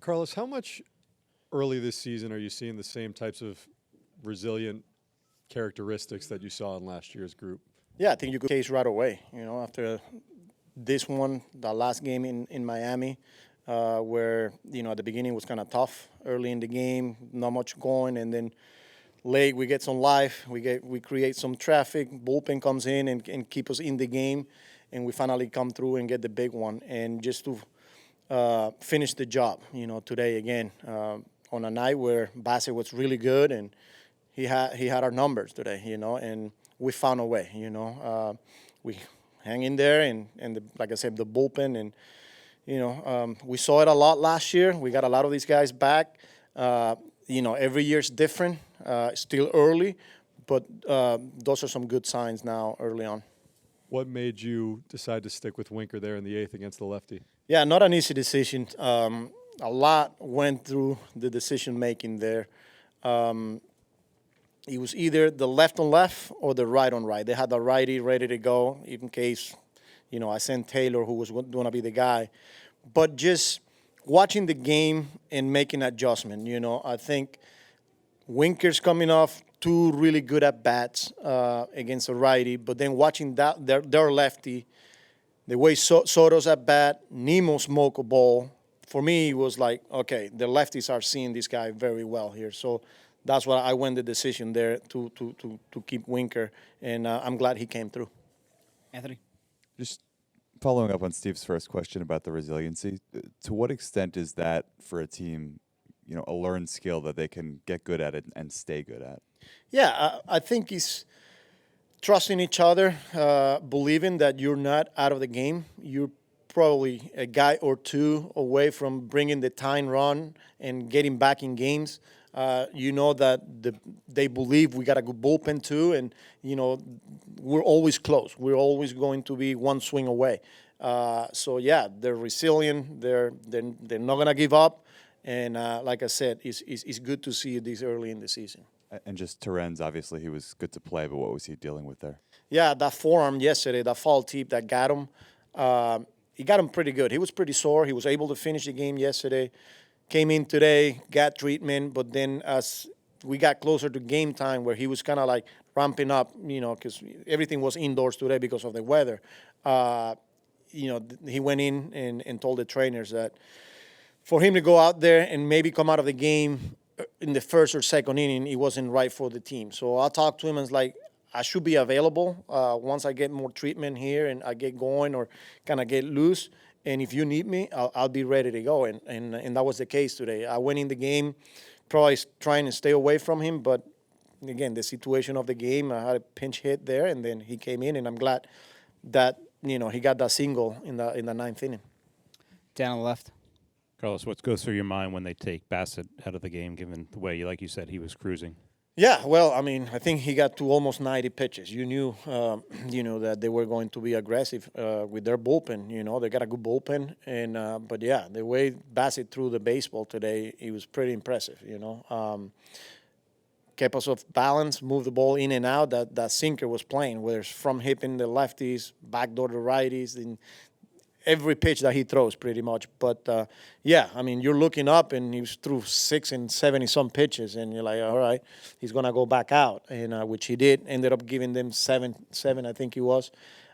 Carlos, how much early this season are you seeing the same types of resilient characteristics that you saw in last year's group? Yeah, I think you could case right away. After this one, the last game in Miami, where at the beginning was kind of tough early in the game, not much going, and then late we get some life, we create some traffic, bullpen comes in and keep us in the game, and we finally come through and get the big one, and just to finish the job. Today again on a night where Bassett was really good and he had our numbers today. And we found a way. We hang in there and like I said, the bullpen and we saw it a lot last year. We got a lot of these guys back. Every year's different. Still early, but those are some good signs now early on. What made you decide to stick with Winker there in the eighth against the lefty? Yeah, not an easy decision. A lot went through the decision making there. It was either the left on left or the right on right. They had the righty ready to go in case, I sent Taylor, who was going to be the guy. But just watching the game and making adjustment, I think Winker's coming off two really good at-bats against a righty, but then watching their lefty, the way Soto's at-bat, Nemo smoke a ball, for me it was like, okay, the lefties are seeing this guy very well here. So that's why I went the decision there to keep Winker, and I'm glad he came through. Anthony? Just following up on Steve's first question about the resiliency, to what extent is that for a team, a learned skill that they can get good at it and stay good at? Yeah, I think it's trusting each other, believing that you're not out of the game. You're probably a guy or two away from bringing the tying run and getting back in games. That they believe we got a good bullpen too, and we're always close. We're always going to be one swing away. They're resilient. They're not gonna give up, and like I said, it's good to see this early in the season. And just Terrence, obviously he was good to play, but what was he dealing with there? Yeah, that forearm yesterday, that foul tip that got him, he got him pretty good. He was pretty sore. He was able to finish the game yesterday. Came in today, got treatment, but then as we got closer to game time where he was kind of like ramping up, because everything was indoors today because of the weather, he went in and told the trainers that for him to go out there and maybe come out of the game in the first or second inning, it wasn't right for the team. So I talked to him and was like, I should be available once I get more treatment here and I get going or kind of get loose. And if you need me, I'll be ready to go. And that was the case today. I went in the game probably trying to stay away from him. But, again, the situation of the game, I had a pinch hit there, and then he came in. And I'm glad that, he got that single in the ninth inning. Down on the left. Carlos, what goes through your mind when they take Bassett out of the game, given the way, like you said, he was cruising? Yeah, well, I think he got to almost 90 pitches. You knew, that they were going to be aggressive with their bullpen. They got a good bullpen, and but yeah, the way Bassett threw the baseball today, it was pretty impressive. Kept us off balance, moved the ball in and out. That sinker was playing, whether it's from hipping the lefties, backdoor the righties, and every pitch that he throws pretty much. But, you're looking up and he was threw 6 and 70-some pitches, and you're like, all right, he's going to go back out, and which he did. Ended up giving them seven, I think he was.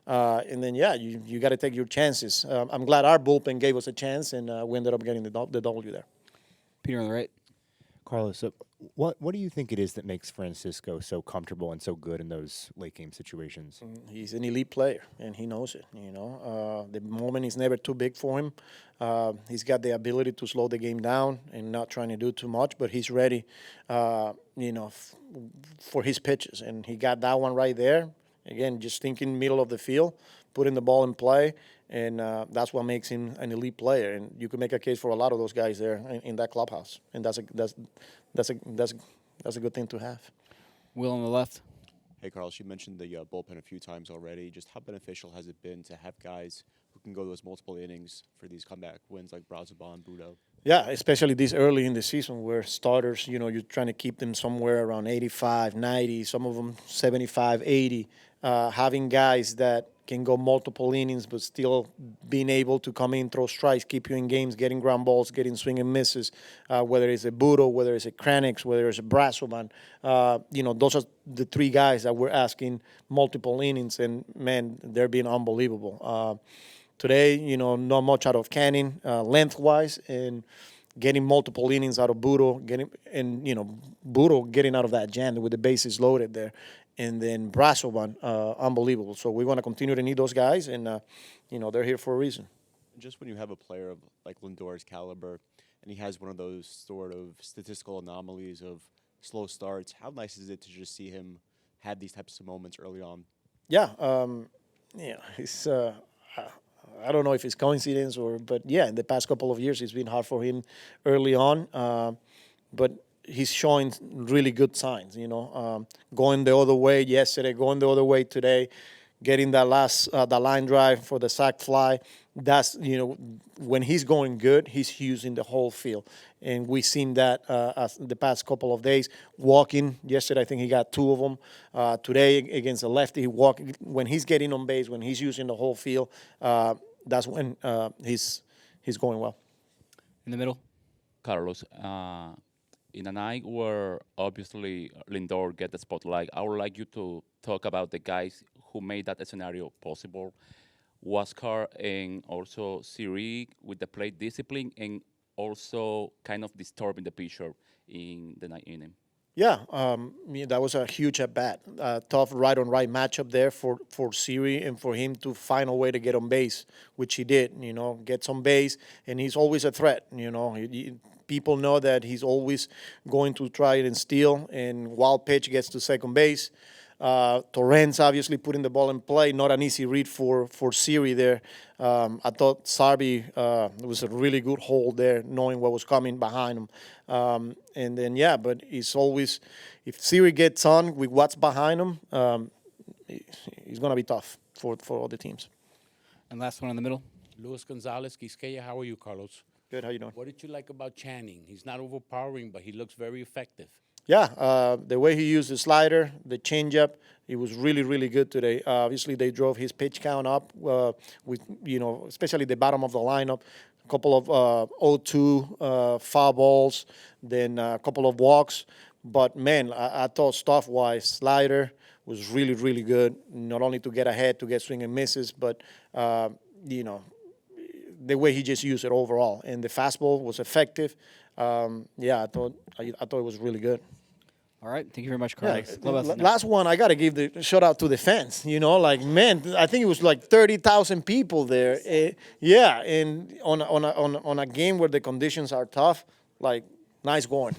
And then, you got to take your chances. I'm glad our bullpen gave us a chance, and we ended up getting the W there. Peter on the right. Carlos, what do you think it is that makes Francisco so comfortable and so good in those late game situations? He's an elite player, and he knows it. The moment is never too big for him. He's got the ability to slow the game down and not trying to do too much, but he's ready, for his pitches, and he got that one right there. Again, just thinking middle of the field, putting the ball in play, and that's what makes him an elite player. And you can make a case for a lot of those guys there in that clubhouse, and that's a good thing to have. Will on the left. Hey, Carlos, you mentioned the bullpen a few times already. Just how beneficial has it been to have guys who can go those multiple innings for these comeback wins like Brazoban, Budo? Yeah, especially this early in the season where starters, you're trying to keep them somewhere around 85, 90, some of them 75, 80. having guys that can go multiple innings, but still being able to come in, throw strikes, keep you in games, getting ground balls, getting swing and misses, whether it's a Budo, whether it's a Kranix, whether it's a Brasselman. Those are the three guys that we're asking multiple innings, and, man, they're being unbelievable. Today, not much out of Canning lengthwise, and getting multiple innings out of Budo, Budo getting out of that jam with the bases loaded there. And then Brasselman, unbelievable. So we want to continue to need those guys, and they're here for a reason. Just when you have a player of like Lindor's caliber, and he has one of those sort of statistical anomalies of slow starts, how nice is it to just see him have these types of moments early on? Yeah, it's. I don't know if it's coincidence but yeah, in the past couple of years it's been hard for him early on, but he's showing really good signs. Going the other way yesterday, going the other way today, getting that last the line drive for the sac fly. That's when he's going good, he's using the whole field, and we've seen that the past couple of days. Walking yesterday, I think he got 2 of them. Today against the lefty, when he's getting on base, when he's using the whole field. That's when he's going well. In the middle. Carlos, in a night where obviously Lindor get the spotlight, I would like you to talk about the guys who made that scenario possible. Huascar and also Siri with the plate discipline and also kind of disturbing the pitcher in the ninth inning. Yeah, that was a huge at bat. Tough right on right matchup there for Siri, and for him to find a way to get on base, which he did. Gets on base, and he's always a threat. People know that he's always going to try and steal, and wild pitch gets to second base. Torrens obviously putting the ball in play. Not an easy read for Siri there. I thought Sarby was a really good hold there, knowing what was coming behind him. And then, but it's always, if Siri gets on with what's behind him, he's going to be tough for all the teams. And last one in the middle. Luis Gonzalez, Quisqueya, how are you, Carlos? Good, how you doing? What did you like about Channing? He's not overpowering, but he looks very effective. Yeah, the way he used the slider, the changeup, it was really, really good today. Obviously, they drove his pitch count up with, especially the bottom of the lineup. A couple of 0-2 foul balls, then a couple of walks. But, man, I thought stuff-wise, slider was really, really good. Not only to get ahead, to get swing and misses, but, the way he just used it overall. And the fastball was effective. I thought it was really good. All right. Thank you very much, Carlos. Last one, I got to give the shout out to the fans. Man, I think it was like 30,000 people there. And on a game where the conditions are tough, nice going.